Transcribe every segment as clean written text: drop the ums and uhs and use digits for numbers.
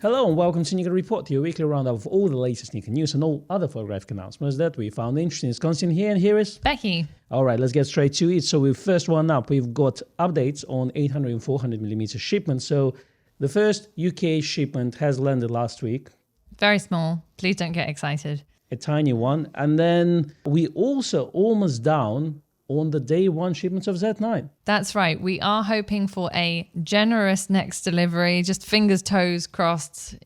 Hello and welcome to Nikon Report, your weekly roundup of all the latest Nikon news and all other photographic announcements that we found interesting. It's Konstantin here, and here is Becky. All right, let's get straight to it. So with first one up, we've got updates on 800 and 400mm shipments. So the first UK shipment has landed last week. Very small. Please don't get excited. A tiny one. And then we also almost down on the day one shipments of Z9. That's right. We are hoping for a generous next delivery, just fingers, toes crossed,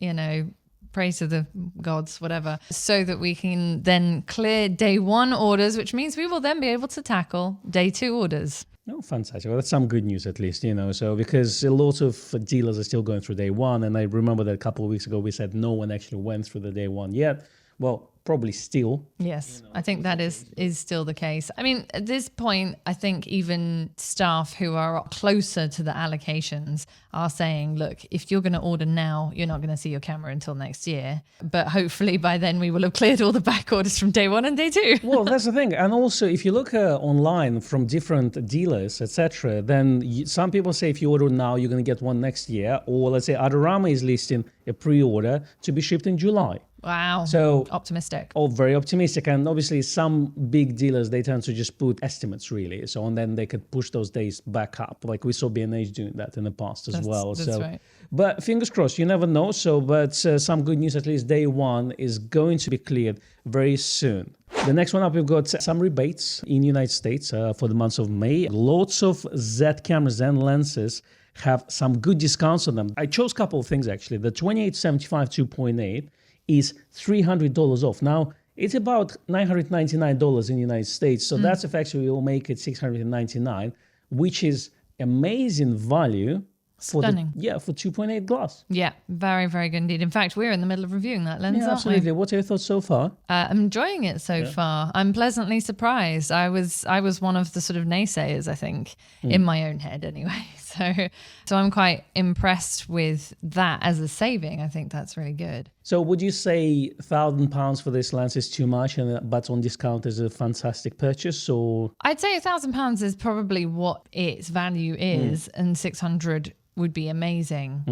pray to the gods, whatever, so that we can then clear day one orders, which means we will then be able to tackle day two orders. Oh, fantastic. Well, that's some good news at least, so because a lot of dealers are still going through day one. And I remember that a couple of weeks ago, we said no one actually went through the day one yet. Well, probably still. Yes, I think that is still the case. I mean, at this point, I think even staff who are closer to the allocations are saying, look, if you're going to order now, you're not going to see your camera until next year. But hopefully by then we will have cleared all the back orders from day one and day two. Well, that's the thing. And also, if you look online from different dealers, etc., then some people say if you order now, you're going to get one next year. Or let's say Adorama is listing a pre-order to be shipped in July. Wow. So optimistic. Oh, very optimistic. And obviously some big dealers, they tend to just put estimates really. So, and then they could push those days back up. Like we saw B&H doing that in the past as well. That's right. But fingers crossed, you never know. So, but some good news, at least day one is going to be cleared very soon. The next one up, we've got some rebates in the United States for the month of May. Lots of Z cameras and lenses have some good discounts on them. I chose a couple of things actually. The 2875 2.8 is $300 off. Now, it's about $999 in the United States. So that's effectively will make it $699, which is amazing value. Stunning. For 2.8 glass. Yeah, very, very good indeed. In fact, we're in the middle of reviewing that lens, Yeah, aren't we? absolutely. What are your thoughts so far? I'm enjoying it so far. I'm pleasantly surprised. I was one of the sort of naysayers, I think, in my own head anyway. So I'm quite impressed with that as a saving. I think that's really good. So would you say £1,000 for this lens is too much, but on discount is a fantastic purchase? Or I'd say £1,000 is probably what its value is, and 600 would be amazing.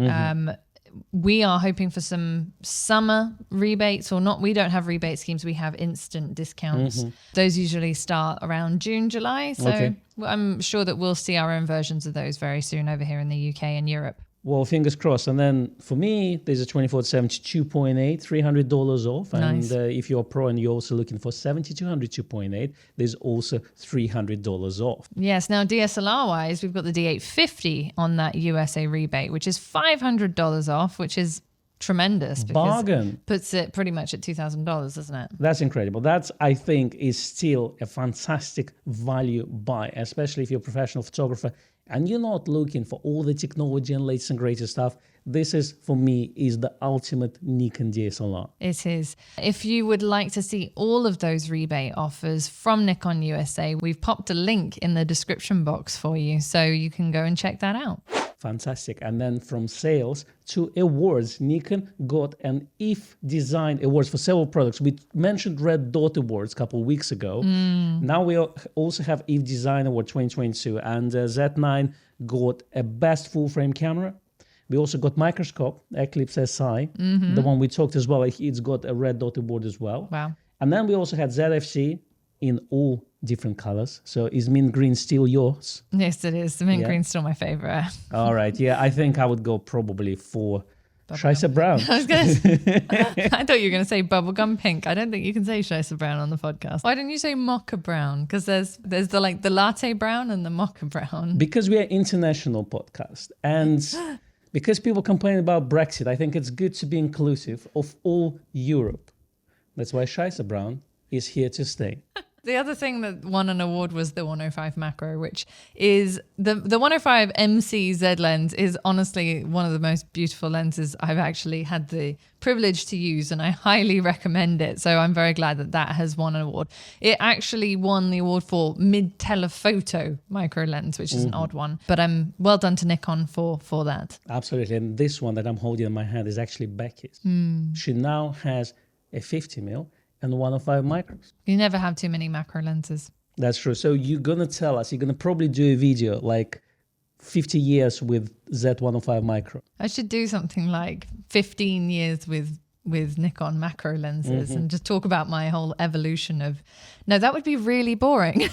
We are hoping for some summer rebates or not. We don't have rebate schemes. We have instant discounts. Those usually start around June, July. So I'm sure that we'll see our own versions of those very soon over here in the UK and Europe. Well, fingers crossed. And then for me, there's a 24-70 2.8, $300 off. Nice. And if you're a pro and you're also looking for 70-200 2.8, there's also $300 off. Yes. Now, DSLR-wise, we've got the D850 on that USA rebate, which is $500 off, which is tremendous. Bargain. Puts it pretty much at $2,000, doesn't it? That's incredible. That's, I think, is still a fantastic value buy, especially if you're a professional photographer and you're not looking for all the technology and latest and greatest stuff. This is, for me, is the ultimate Nikon DSLR. It is. If you would like to see all of those rebate offers from Nikon USA, we've popped a link in the description box for you, so you can go and check that out. Fantastic. And then from sales to awards, Nikon got an IF Design Awards for several products. We mentioned Red Dot Awards a couple of weeks ago. Now we also have IF Design Award 2022, and Z9 got a Best Full Frame Camera. We also got Microscope, Eclipse SI, the one we talked as well. It's got a Red Dot Award as well. Wow. And then we also had ZFC in all different colors. So is mint green still yours? Yes, it is. The mint green's still my favorite. All right. Yeah, I think I would go probably for Scheisse Brown. I thought you were going to say bubblegum pink. I don't think you can say Scheisse Brown on the podcast. Why don't you say mocha brown? Because there's the latte brown and the mocha brown. Because we are international podcast, and because people complain about Brexit, I think it's good to be inclusive of all Europe. That's why Scheisse Brown is here to stay. The other thing that won an award was the 105 macro, which is the 105 MC Z lens is honestly one of the most beautiful lenses I've actually had the privilege to use, and I highly recommend it. So I'm very glad that that has won an award. It actually won the award for mid telephoto micro lens, which is an odd one, but I'm well done to Nikon for that. Absolutely. And this one that I'm holding in my hand is actually Becky's. She now has a 50mm and 105 micros. You never have too many macro lenses. That's true. So you're going to tell us, you're going to probably do a video like 50 years with Z105 micro. I should do something like 15 years with Nikon macro lenses and just talk about my whole evolution of... No, that would be really boring.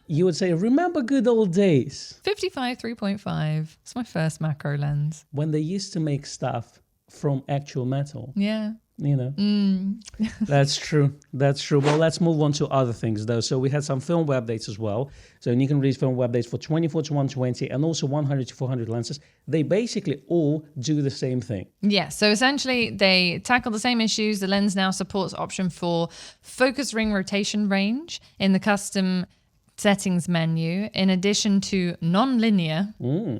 You would say, remember good old days. 55 3.5. It's my first macro lens. When they used to make stuff from actual metal. Yeah. You know, That's true. That's true. Well, let's move on to other things, though. So we had some firmware updates as well. So Nikon released firmware updates for 24 to 120 and also 100 to 400 lenses. They basically all do the same thing. Yeah. So essentially, they tackle the same issues. The lens now supports option for focus ring rotation range in the custom settings menu, in addition to non-linear.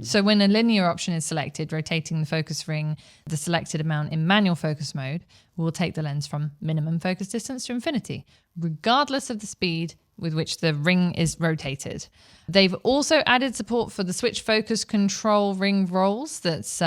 So when a linear option is selected, rotating the focus ring the selected amount in manual focus mode will take the lens from minimum focus distance to infinity, regardless of the speed with which the ring is rotated. They've also added support for the switch focus control ring rolls. That's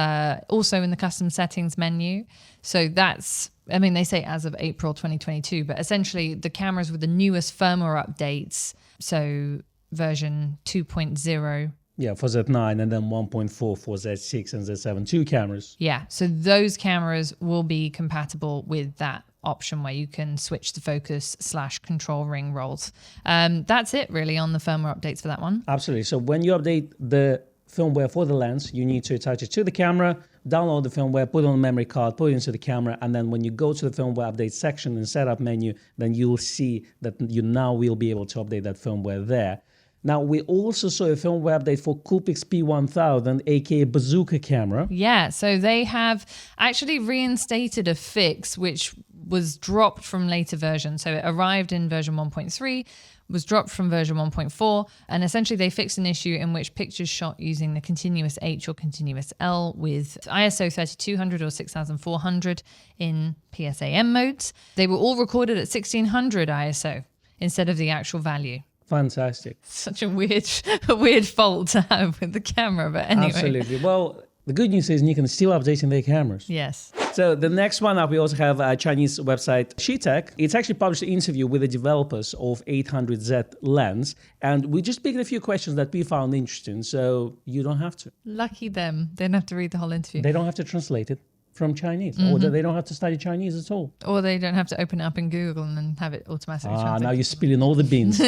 also in the custom settings menu. So that's, I mean, they say as of April 2022, but essentially the cameras with the newest firmware updates, so version 2.0. Yeah, for Z9 and then 1.4 for Z6 and Z7, 2 cameras. Yeah, so those cameras will be compatible with that option where you can switch the focus / control ring rolls. That's it really on the firmware updates for that one. Absolutely. So when you update the firmware for the lens, you need to attach it to the camera, download the firmware, put it on a memory card, put it into the camera, and then when you go to the firmware update section and setup menu, then you'll see that you now will be able to update that firmware there. Now, we also saw a firmware update for Coolpix P1000, aka Bazooka camera. Yeah, so they have actually reinstated a fix which was dropped from later versions. So it arrived in version 1.3, was dropped from version 1.4, and essentially they fixed an issue in which pictures shot using the continuous H or continuous L with ISO 3200 or 6400 in PSAM modes. They were all recorded at 1600 ISO instead of the actual value. Fantastic. Such a weird fault to have with the camera, but anyway. Absolutely. Well, the good news is Nikon is still updating their cameras. Yes. So the next one up, we also have a Chinese website, Xitek. It's actually published an interview with the developers of 800 Z lens. And we just picked a few questions that we found interesting, so you don't have to. Lucky them. They don't have to read the whole interview. They don't have to translate it from Chinese, or they don't have to study Chinese at all. Or they don't have to open it up in Google and then have it automatically translated. Now you're spilling all the beans.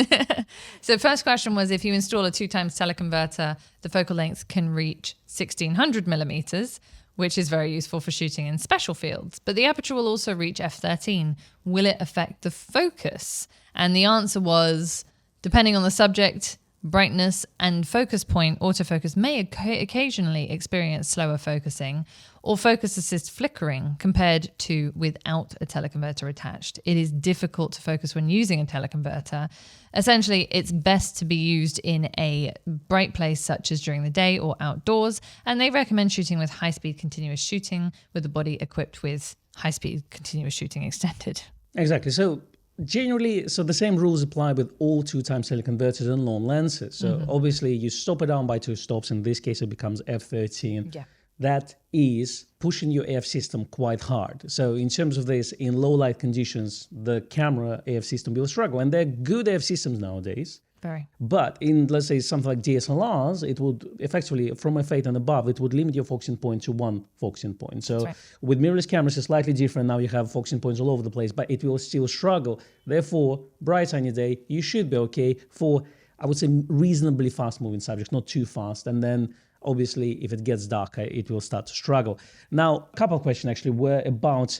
So first question was, if you install a 2x teleconverter, the focal length can reach 1600 millimeters, which is very useful for shooting in special fields. But the aperture will also reach f13. Will it affect the focus? And the answer was, depending on the subject, brightness and focus point, autofocus may occasionally experience slower focusing or focus assist flickering compared to without a teleconverter attached. It is difficult to focus when using a teleconverter. Essentially, it's best to be used in a bright place such as during the day or outdoors, and they recommend shooting with high-speed continuous shooting with the body equipped with high-speed continuous shooting extended. Exactly. So generally, the same rules apply with all 2x teleconverters and long lenses. So obviously you stop it down by 2 stops. In this case, it becomes f13. Yeah. That is pushing your AF system quite hard. So in terms of this, in low light conditions, the camera AF system will struggle. And they're good AF systems nowadays. Very. But in, let's say, something like DSLRs, it would effectively, from f8 and above, it would limit your focusing point to 1 focusing point. So with mirrorless cameras, it's slightly different. Now you have focusing points all over the place, but it will still struggle. Therefore, bright sunny day, you should be okay for, I would say, reasonably fast-moving subjects, not too fast. And then, obviously, if it gets darker, it will start to struggle. Now, a couple of questions actually were about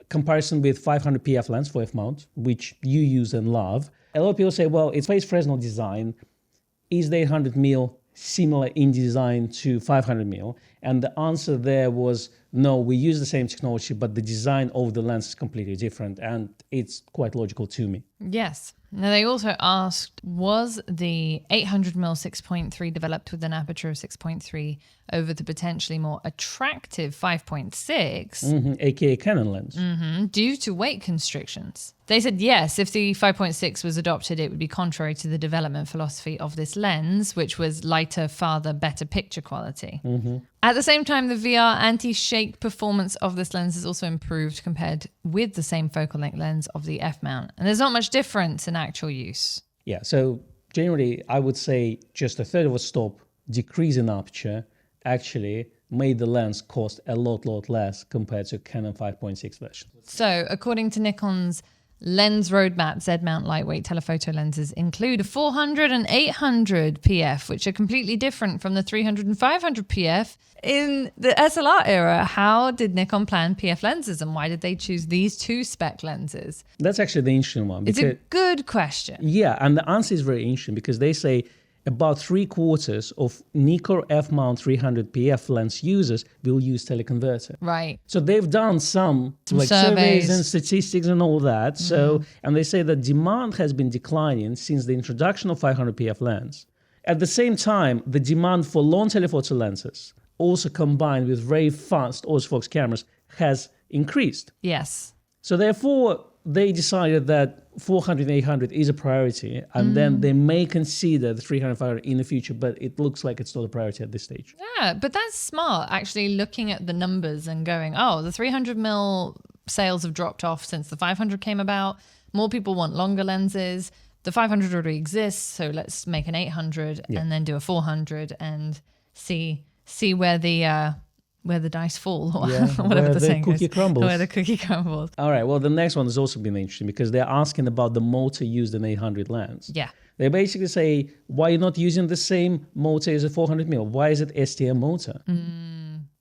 comparison with 500 PF lens for f-mount, which you use and love. A lot of people say, well, it's phase Fresnel design. Is the 800mm similar in design to 500mm? And the answer there was, no, we use the same technology, but the design of the lens is completely different. And it's quite logical to me. Yes. Now, they also asked, was the 800mm 6.3 developed with an aperture of 6.3 over the potentially more attractive 5.6? AKA Canon lens. Due to weight constrictions? They said yes, if the 5.6 was adopted, it would be contrary to the development philosophy of this lens, which was lighter, farther, better picture quality. At the same time, the VR anti-shake performance of this lens is also improved compared with the same focal length lens of the f-mount. And there's not much difference in actual use. Yeah, so generally, I would say just a third of a stop decrease in aperture actually made the lens cost a lot less compared to Canon 5.6 version. So according to Nikon's lens roadmap, Z-mount lightweight telephoto lenses include a 400 and 800 PF, which are completely different from the 300 and 500 PF. In the SLR era, how did Nikon plan PF lenses, and why did they choose these two spec lenses? That's actually the interesting one. It's a good question. Yeah, and the answer is very interesting because they say about 3/4 of NIKKOR F-mount 300 PF lens users will use teleconverter. Right. So they've done some like surveys and statistics and all that. So, and they say that demand has been declining since the introduction of 500 PF lens. At the same time, the demand for long telephoto lenses, also combined with very fast autofocus cameras, has increased. Yes. So therefore, they decided that 400 and 800 is a priority, and then they may consider the 300 500 in the future, but it looks like it's not a priority at this stage. Yeah, but that's smart, actually, looking at the numbers and going, oh, the 300 mil sales have dropped off since the 500 came about. More people want longer lenses. The 500 already exists, so let's make an 800 and then do a 400 and see where the dice fall, or whatever the saying cookie is. crumbles. Where the cookie crumbles. All right, well, the next one has also been interesting because they're asking about the motor used in 800 lens. Yeah. They basically say, why you're not using the same motor as a 400 mil? Why is it STM motor?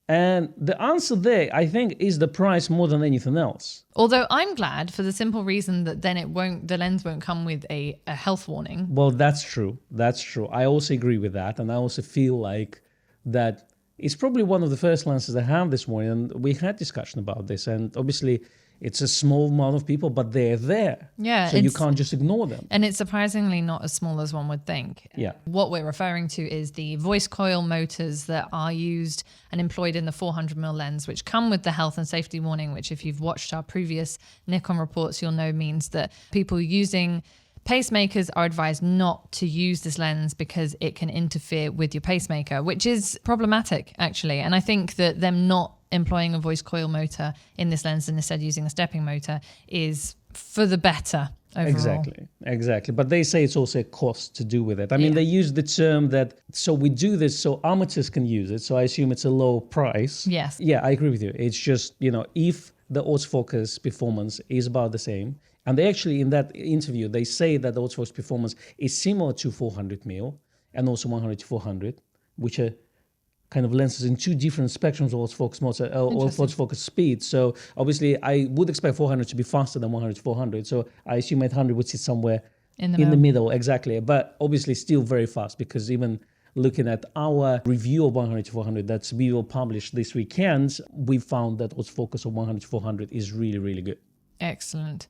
And the answer there, I think, is the price more than anything else. Although I'm glad for the simple reason that then the lens won't come with a health warning. Well, that's true. That's true. I also agree with that. And I also feel like that it's probably one of the first lenses I have this morning. And we had discussion about this. And obviously, it's a small amount of people, but they're there. Yeah. So you can't just ignore them. And it's surprisingly not as small as one would think. Yeah. What we're referring to is the voice coil motors that are used and employed in the 400mm lens, which come with the health and safety warning, which if you've watched our previous Nikon reports, you'll know means that people using pacemakers are advised not to use this lens because it can interfere with your pacemaker, which is problematic, actually. And I think that them not employing a voice coil motor in this lens and instead using a stepping motor is for the better overall. Exactly. But they say it's also a cost to do with it. I mean, they use the term that, so we do this so amateurs can use it. So I assume it's a low price. Yes. Yeah, I agree with you. It's just, if the autofocus performance is about the same, and they actually, in that interview, they say that the autofocus performance is similar to 400mm and also 100 to 400, which are kind of lenses in two different spectrums of autofocus speed. So obviously, I would expect 400 to be faster than 100 to 400. So I assume 800 would sit somewhere in the middle, exactly. But obviously, still very fast because even looking at our review of 100 to 400 that we will publish this weekend, we found that autofocus of 100 to 400 is really, really good. Excellent.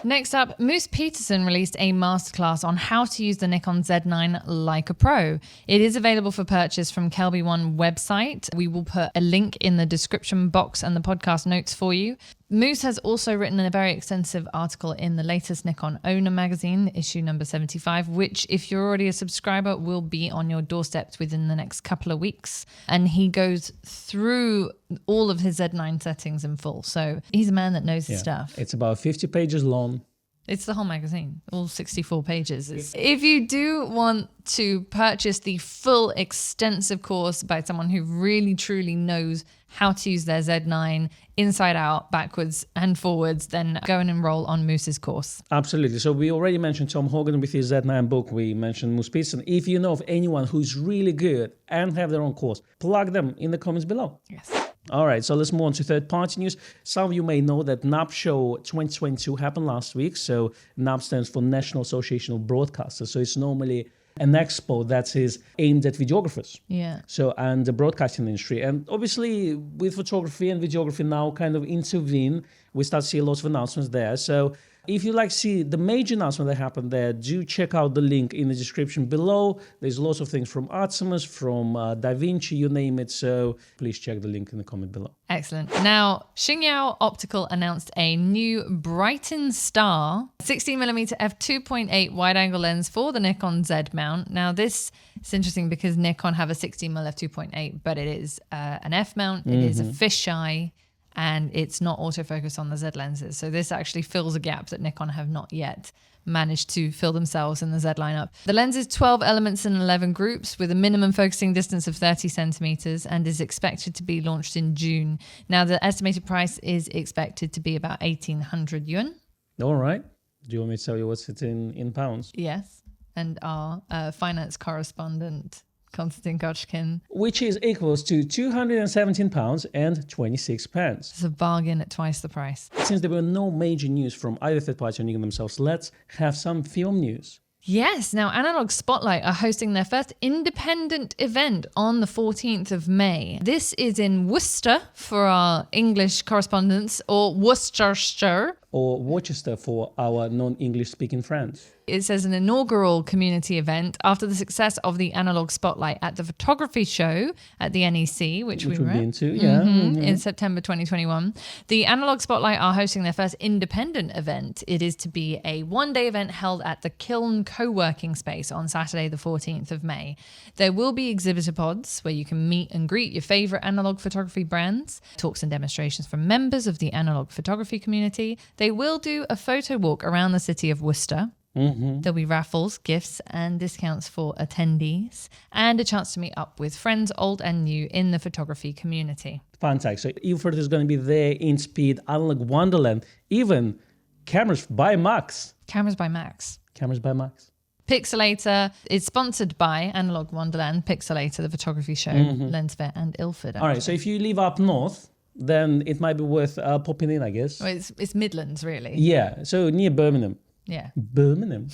Next up, Moose Peterson released a masterclass on how to use the Nikon Z9 Leica Pro. It is available for purchase from Kelby One website. We will put a link in the description box and the podcast notes for you. Moose has also written a very extensive article in the latest Nikon Owner magazine, issue number 75, which, if you're already a subscriber, will be on your doorstep within the next couple of weeks. And he goes through all of his Z9 settings in full. So he's a man that knows his stuff. It's about 50 pages long. It's the whole magazine, all 64 pages. If you do want to purchase the full extensive course by someone who really truly knows how to use their Z9 inside out, backwards and forwards, then go and enroll on Moose's course. Absolutely. So we already mentioned Tom Hogan with his Z9 book. We mentioned Moose Peterson. If you know of anyone who's really good and have their own course, plug them in the comments below. Yes. All right, so let's move on to third-party news. Some of you may know that NAB Show 2022 happened last week. So NAB stands for National Association of Broadcasters. So it's normally an expo that is aimed at videographers. Yeah. So, and the broadcasting industry. And obviously, with photography and videography now kind of intervene, we start seeing lots of announcements there. So if you'd like to see the major announcement that happened there, do check out the link in the description below. There's lots of things from Artemis, from DaVinci, you name it. So please check the link in the comment below. Excellent. Now, Xingyao Optical announced a new Brighton Star 16mm f2.8 wide-angle lens for the Nikon Z mount. Now, this is interesting because Nikon have a 16mm f2.8, but it is an F mount. It is a fisheye. and it's not autofocus on the Z lenses. So this actually fills a gap that Nikon have not yet managed to fill themselves in the Z lineup. The lens is 12 elements in 11 groups with a minimum focusing distance of 30 centimeters and is expected to be launched in June. Now, the estimated price is expected to be about 1,800 yuan. All right. Do you want me to tell you what's it in pounds? Yes. And our finance correspondent, Konstantin Kochkin. Which is equals to £217 and 26 pence. It's a bargain at twice the price. Since there were no major news from either third party or Nikon themselves, let's have some film news. Yes, now Analog Spotlight are hosting their first independent event on the 14th of May. This is in Worcester for our English correspondents, or Worcestershire. Or Worcester for our non-English speaking friends. It says an inaugural community event after the success of the Analog Spotlight at the photography show at the NEC, which we were been at. to, yeah. In September 2021. The Analog Spotlight are hosting their first independent event. It is to be a one-day event held at the Kiln co-working space on Saturday the 14th of May. There will be exhibitor pods where you can meet and greet your favorite analog photography brands, talks and demonstrations from members of the analog photography community. They will do a photo walk around the city of Worcester. There'll be raffles, gifts, and discounts for attendees, and a chance to meet up with friends old and new in the photography community. Fantastic. So Ilford is going to be there in speed, Analog Wonderland, even cameras by Max. Cameras by Max. Cameras by Max. Pixelator is sponsored by Analog Wonderland, Pixelator, the photography show, Lensfair, and Ilford. All right, so if you live up north, then it might be worth popping in, I guess. Well, it's Midlands, really. Yeah, so near Birmingham. Yeah. Birmingham.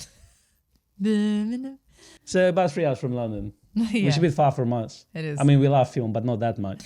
Birmingham. So about 3 hours from London. Yeah. Which is a bit far from us. It is. I mean, we love film, but not that much.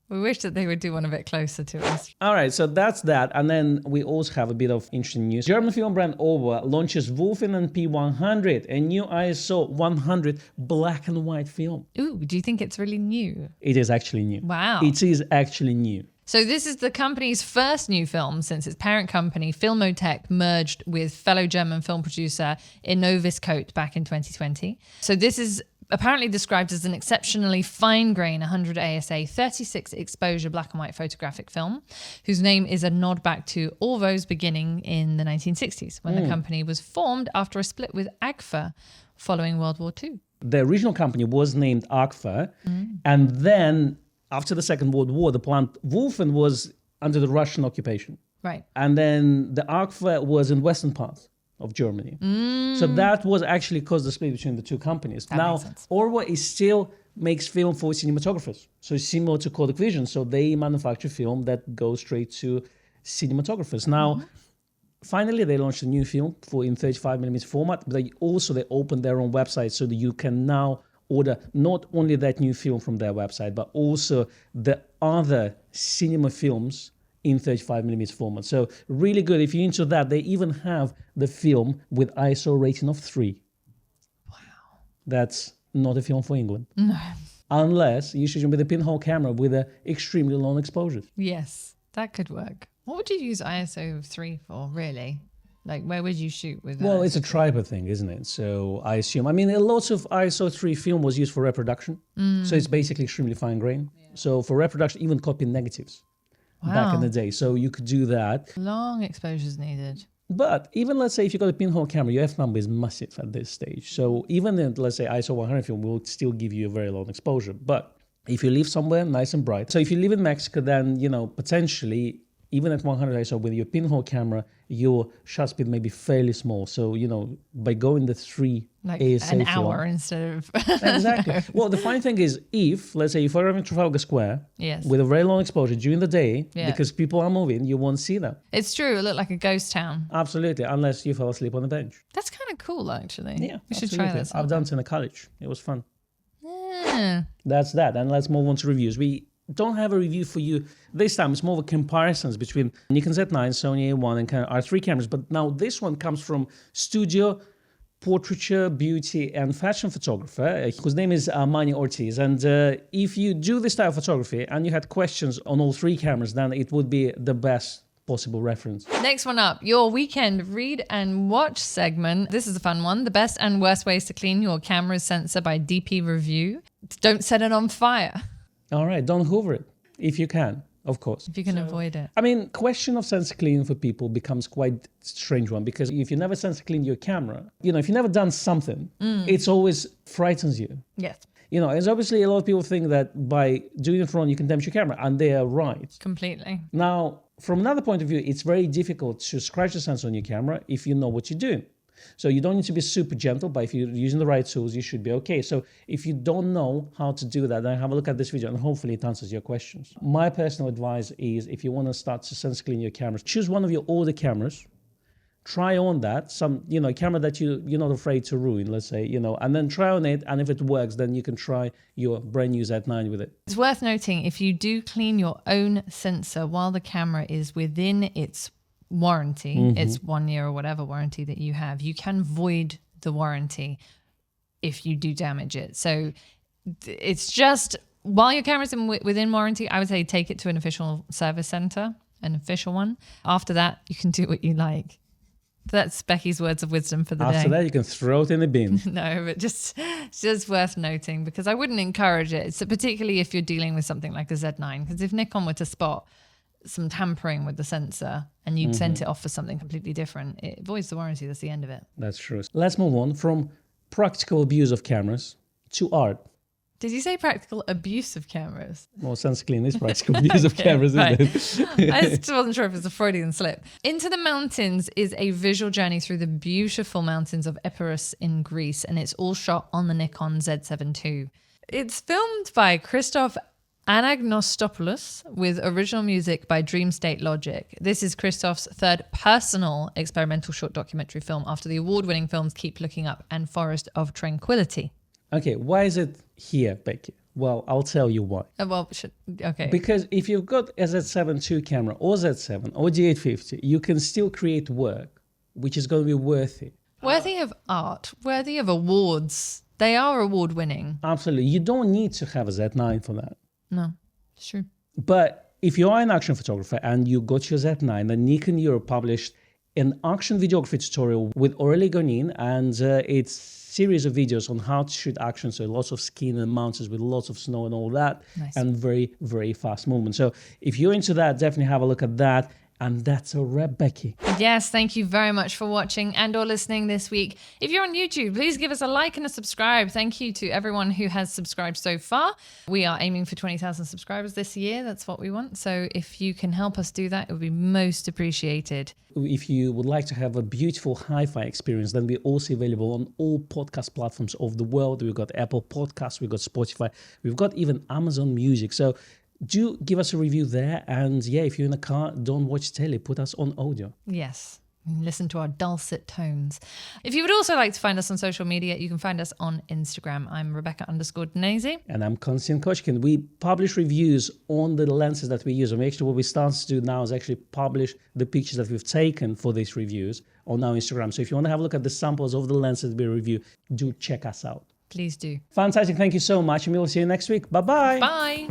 We wish that they would do one a bit closer to us. All right, so that's that. And then we also have a bit of interesting news. German film brand Over launches Wolfen P100, a new ISO 100 black and white film. Ooh, do you think it's really new? It is actually new. Wow. It is actually new. So this is the company's first new film since its parent company, Filmotech, merged with fellow German film producer Innovis Coat back in 2020. So this is apparently described as an exceptionally fine-grain 100 ASA 36 exposure black and white photographic film, whose name is a nod back to Orvo's beginning in the 1960s, when the company was formed after a split with Agfa following World War II. The original company was named Agfa, and then after the Second World War, the plant Wolfen was under the Russian occupation. Right. And then the Agfa was in western parts of Germany. So that was actually caused the split between the two companies. That now, makes sense. Orwa is still makes film for cinematographers. So it's similar to Kodak Vision. So they manufacture film that goes straight to cinematographers. Now, finally, they launched a new film in 35mm format, but they opened their own website so that you can now order not only that new film from their website, but also the other cinema films in 35mm format. So really good. If you're into that, they even have the film with ISO rating of 3. Wow. That's not a film for England. No. Unless you shoot with a pinhole camera with an extremely long exposure. Yes, that could work. What would you use ISO 3 for, really? Like, where would you shoot with that? Well, it's a tripod thing, isn't it? So I assume, a lot of ISO 3 film was used for reproduction. So it's basically extremely fine grain. Yeah. So for reproduction, even copying negatives back in the day. So you could do that. Long exposures needed. But even let's say if you got a pinhole camera, your F number is massive at this stage. So even in, let's say, ISO 100 film will still give you a very long exposure. But if you live somewhere nice and bright, so if you live in Mexico, then, potentially, even at 100 ISO with your pinhole camera, your shutter speed may be fairly small. So, by going the 3 like ASA an film, hour instead of... Exactly. No. Well, the funny thing is, let's say, if you're in Trafalgar Square yes. with a very long exposure during the day, because people are moving, you won't see them. It's true. It looked like a ghost town. Absolutely, unless you fell asleep on the bench. That's kind of cool, actually. Yeah, we should try that. I've done it in a college. It was fun. Yeah. That's that. And let's move on to reviews. We don't have a review for you this time. It's more of a comparisons between Nikon Z9, Sony A1, and R3 cameras. But now this one comes from studio portraiture, beauty, and fashion photographer whose name is Mani Ortiz. And if you do this type of photography and you had questions on all 3 cameras, then it would be the best possible reference. Next one up, your weekend read and watch segment. This is a fun one. The best and worst ways to clean your camera's sensor by DP Review. Don't set it on fire. All right, don't hoover it if you can. Of course. if you can avoid it. I mean, question of sensor cleaning for people becomes quite strange one, because if you never sensor clean your camera, if you've never done something, it's always frightens you. Yes, It's obviously a lot of people think that by doing it wrong, you can damage your camera, and they are right. completely. Now, from another point of view, it's very difficult to scratch the sensor on your camera if you know what you're doing. So you don't need to be super gentle, but if you're using the right tools, you should be okay. So if you don't know how to do that, then have a look at this video and hopefully it answers your questions. My personal advice is, if you want to start to sensor clean your cameras, choose one of your older cameras, try on that, some, camera that you're not afraid to ruin, let's say, and then try on it. And if it works, then you can try your brand new Z9 with it. It's worth noting, if you do clean your own sensor while the camera is within its warranty, it's 1 year or whatever warranty that you have, you can void the warranty if you do damage it. So it's just, while your camera's within warranty, I would say take it to an official service center, an official one. After that, you can do what you like. That's Becky's words of wisdom for the day. After that, you can throw it in the bin. No, but it's just worth noting, because I wouldn't encourage it. So particularly if you're dealing with something like a Z9, because if Nikon were to spot some tampering with the sensor and you'd sent it off for something completely different, it voids the warranty. That's the end of it. That's true. Let's move on from practical abuse of cameras to art. Did you say practical abuse of cameras? Well, sensor clean is practical abuse of cameras, isn't it? I just wasn't sure if it's a Freudian slip. Into the Mountains is a visual journey through the beautiful mountains of Epirus in Greece, and it's all shot on the Nikon Z7 II. It's filmed by Christoph Anagnostopoulos with original music by Dream State Logic. This is Christoph's third personal experimental short documentary film after the award-winning films Keep Looking Up and Forest of Tranquility. Okay, why is it here, Becky? Well, I'll tell you why. Okay. Because if you've got a Z7 II camera or Z7 or D850, you can still create work which is going to be worthy. Worthy of art, worthy of awards. They are award-winning. Absolutely. You don't need to have a Z9 for that. No, it's true. But if you are an action photographer and you got your Z9, then Nikon Europe published an action videography tutorial with Aurélie Gonin, and it's series of videos on how to shoot action. So lots of skiing and mountains with lots of snow and all that. Nice. And very, very fast movement. So if you're into that, definitely have a look at that. And that's a wrap, Becky. Yes, thank you very much for watching and or listening this week. If you're on YouTube, please give us a like and a subscribe. Thank you to everyone who has subscribed so far. We are aiming for 20,000 subscribers this year. That's what we want. So if you can help us do that, it would be most appreciated. If you would like to have a beautiful hi-fi experience, then we're also available on all podcast platforms of the world. We've got Apple Podcasts, we've got Spotify, we've got even Amazon Music. So do give us a review there. And yeah, if you're in a car, don't watch telly, put us on audio. Yes. Listen to our dulcet tones. If you would also like to find us on social media, you can find us on Instagram. I'm Rebecca_Denese. And I'm Konstantin Kochkin. We publish reviews on the lenses that we use. And actually what we start to do now is actually publish the pictures that we've taken for these reviews on our Instagram. So if you want to have a look at the samples of the lenses we review, do check us out. Please do. Fantastic. Thank you so much. And we will see you next week. Bye-bye. Bye.